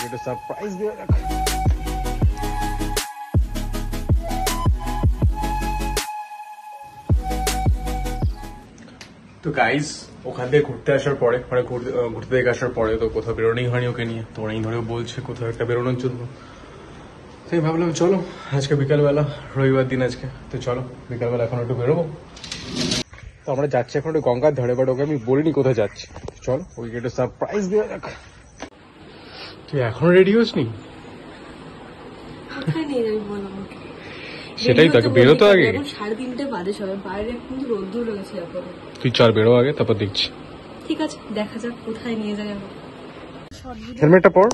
একটু সারপ্রাইজ দিয়ে রাখ। তো গাইজ ওখান থেকে ঘুরতে আসার পরে মানে ঘুরতে থেকে আসার পরে তো কোথাও বেরোনোই হয়নি ওকে নিয়ে। তো অনেক ধরেও বলছে কোথাও একটা বেরোনোর জন্য, তাই ভাবলাম চলো আজকে বিকালবেলা, রবিবার দিন আজকে, তো চলো বিকালবেলা এখন একটু বেরোবো। তো আমরা যাচ্ছি এখন একটু গঙ্গার ধারে, বাট ওকে আমি বলিনি কোথায় যাচ্ছি। চলো ওকে একটু সারপ্রাইজ দিয়ে রাখ। তুই এখনো রেডি হসনি? সেটাই তো, আগে বেরো তো আগে। 3:30 বাজে সবে, বাইরে কিন্তু রোদ্দুর রয়েছে এখন। তুই চল বেরো আগে, তারপর দেখছি। ঠিক আছে, দেখা যাক কোথায় নিয়ে যায় আমার। হেলমেটটা পর।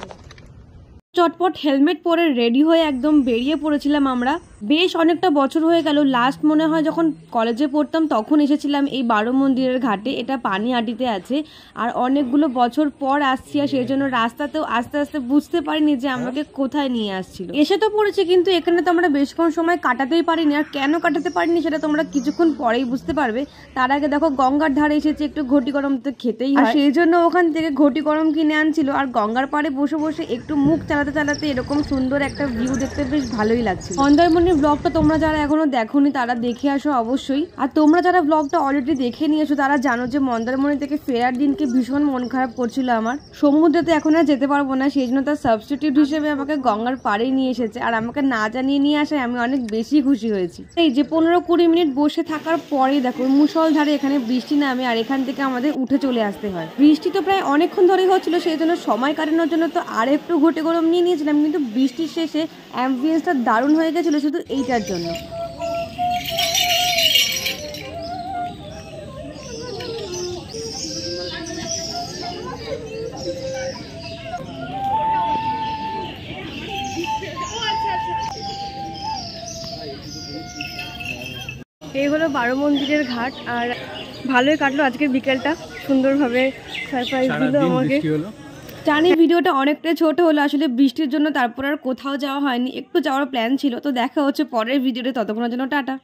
চটপট হেলমেট পরে রেডি হয়ে একদম বেরিয়ে পড়েছিলাম আমরা। বেশ অনেকটা বছর হয়ে গেল, লাস্ট মনে হয় যখন কলেজে পড়তাম তখন এসেছিলাম এই বারো মন্দিরের ঘাটে। এটা পানিহাটিতে আছে, আর অনেকগুলো বছর পর আসছি, আর সেই জন্য রাস্তাতেও আস্তে আস্তে বুঝতে পারিনি যে আমাকে কোথায় নিয়ে আসছিল। এসে তো পড়েছে, কিন্তু এখানে তো আমরা বেশক্ষণ সময় কাটাতেই পারিনি। আর কেন কাটাতে পারিনি সেটা তোমরা কিছুক্ষণ পরেই বুঝতে পারবে। তার আগে দেখো গঙ্গার ধারে এসেছে, একটু ঘটি গরম তো খেতেই হয়, সেই জন্য ওখান থেকে ঘটি গরম কিনে আনছিল। আর গঙ্গার পাড়ে বসে বসে একটু মুখ চালাতে চালাতে এরকম সুন্দর একটা ভিউ দেখতে বেশ ভালোই লাগছে। মন্দারমণির ব্লগটা তোমরা যারা এখনো দেখোনি তারা দেখে আসো অবশ্যই। আর তোমরা যারা ব্লগটা অলরেডি দেখে নিয়েছো তারা জানো যে মন্দারমণি থেকে ফেরার দিনকে ভীষণ মন খারাপ করছিল আমার। সমুদ্রেতে এখন আর যেতে পারবো না, সেই জন্য তার সাবস্টিটিউট হিসেবে আমাকে গঙ্গার পাড়ে নিয়ে এসেছে। আর আমাকে না জানিয়ে নিয়ে আসায় আমি অনেক বেশি খুশি হয়েছি। এই যে 15-20 মিনিট বসে থাকার পরেই দেখো মুষলধারে এখানে বৃষ্টি নামে, আর এখান থেকে আমাদের উঠে চলে আসতে হয়। বৃষ্টি তো প্রায় অনেকক্ষণ ধরেই হচ্ছিল, সেই জন্য সময় কাটানোর জন্য তো আর একটু ঘটে গরম নিয়ে নিয়েছিলাম, কিন্তু বৃষ্টির শেষে অ্যাম্বিয়েন্সটা দারুণ হয়ে গেছিল শুধু এইটার জন্য। এই হলো বারো মন্দিরের ঘাট, আর ভালোই কাটলো আজকের বিকেলটা, সুন্দরভাবে সারপ্রাইজ দিল আমাকে। জানি ভিডিওটা অনেকটাই ছোট হলো, আসলে বৃষ্টির জন্য তারপর আর কোথাও যাওয়া হয়নি, একটু যাওয়ার প্ল্যান ছিল। তো দেখা হচ্ছে পরের ভিডিওতে, ততক্ষণের জন্য টাটা।